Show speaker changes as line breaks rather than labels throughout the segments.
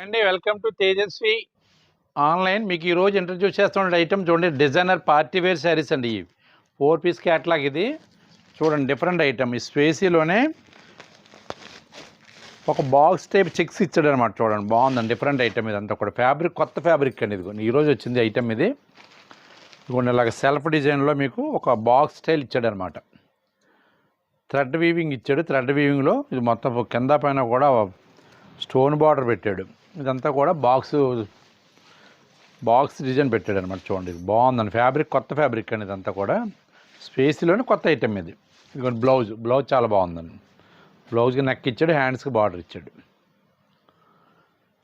అండి welcome to Tejaswi online. మీకు ఈరోజు ఇంట్రడ్యూస్ చేస్తున్న ఐటమ్ చూడండి, డిజైనర్ పార్టీ వేర్ శారీస్ అండి. ఇవి 4 పీస్ క్యాట్లాగ్. ఇది చూడండి డిఫరెంట్ ఐటమ్. ఈ స్పేసీలోనే ఒక బాక్స్ టైప్ చెక్స్ ఇచ్చాడు అనమాట. చూడండి బాగుందండి, డిఫరెంట్ ఐటమ్. ఇదంతా కూడా ఫ్యాబ్రిక్, కొత్త ఫ్యాబ్రిక్ అండి. ఇదిగోండి ఈరోజు వచ్చింది ఐటమ్ ఇది. ఇదిగోండి ఇలాగ సెల్ఫ్ డిజైన్లో మీకు ఒక బాక్స్ స్టైల్ ఇచ్చాడు అనమాట. థ్రెడ్ వీవింగ్ ఇచ్చాడు. థ్రెడ్ వీవింగ్లో ఇది మొత్తం కింద పైన కూడా స్టోన్ బార్డర్ పెట్టాడు. ఇదంతా కూడా బాక్స్ డిజైన్ పెట్టాడు అనమాట. చూడండి ఇది బాగుందండి. ఫ్యాబ్రిక్ కొత్త ఫ్యాబ్రిక్ అండి. ఇదంతా కూడా స్పేస్లోనే కొత్త ఐటమ్ ఇది. ఇదిగోండి బ్లౌజ్ చాలా బాగుందండి. బ్లౌజ్కి నెక్ ఇచ్చాడు, హ్యాండ్స్కి బార్డర్ ఇచ్చాడు.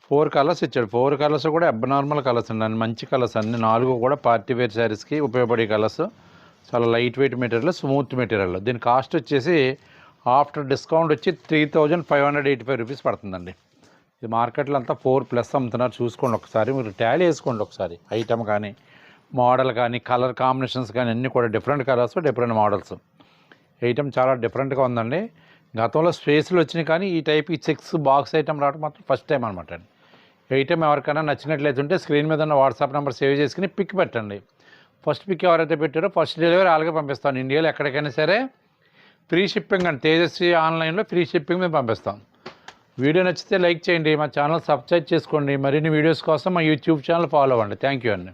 4 కలర్స్ ఇచ్చాడు. 4 కలర్స్ కూడా అబ్నార్మల్ కలర్స్ అండి, మంచి కలర్స్ అన్ని. 4 కూడా పార్టీ వేర్ శారీస్కి ఉపయోగపడే కలర్స్. చాలా light weight material, smooth material. దీని కాస్ట్ వచ్చేసి ఆఫ్టర్ డిస్కౌంట్ వచ్చి 3585 రూపీస్ పడుతుందండి. ఇది మార్కెట్లో అంతా 4+ అమ్ముతున్నారు. చూసుకోండి ఒకసారి, మీరు టాలీ వేసుకోండి ఒకసారి. ఐటమ్ కానీ, మోడల్ కానీ, కలర్ కాంబినేషన్స్ కానీ అన్నీ కూడా different colours, different models. Item చాలా డిఫరెంట్గా ఉందండి. గతంలో స్పేస్లు వచ్చినాయి కానీ ఈ టైప్ ఈ చెక్స్ బాక్స్ ఐటమ్ రావడం మాత్రం ఫస్ట్ టైం అనమాట అండి. ఐటమ్ ఎవరికైనా నచ్చినట్లయితే స్క్రీన్ మీద ఉన్న వాట్సాప్ నెంబర్ సేవ్ చేసుకుని పిక్ పెట్టండి. ఫస్ట్ పిక్ ఎవరైతే పెట్టారో ఫస్ట్ డెలివరీ అలాగే పంపిస్తాను. ఇండియాలో ఎక్కడికైనా సరే ఫ్రీ షిప్పింగ్ అండి. తేజస్వి ఆన్లైన్లో ఫ్రీ షిప్పింగ్ మేము పంపిస్తాం. వీడియో నచ్చితే లైక్ చేయండి, మా ఛానల్ సబ్స్క్రైబ్ చేసుకోండి. మరిన్ని వీడియోస్ కోసం మా యూట్యూబ్ ఛానల్ ఫాలో అవ్వండి. థ్యాంక్ యూ అండి.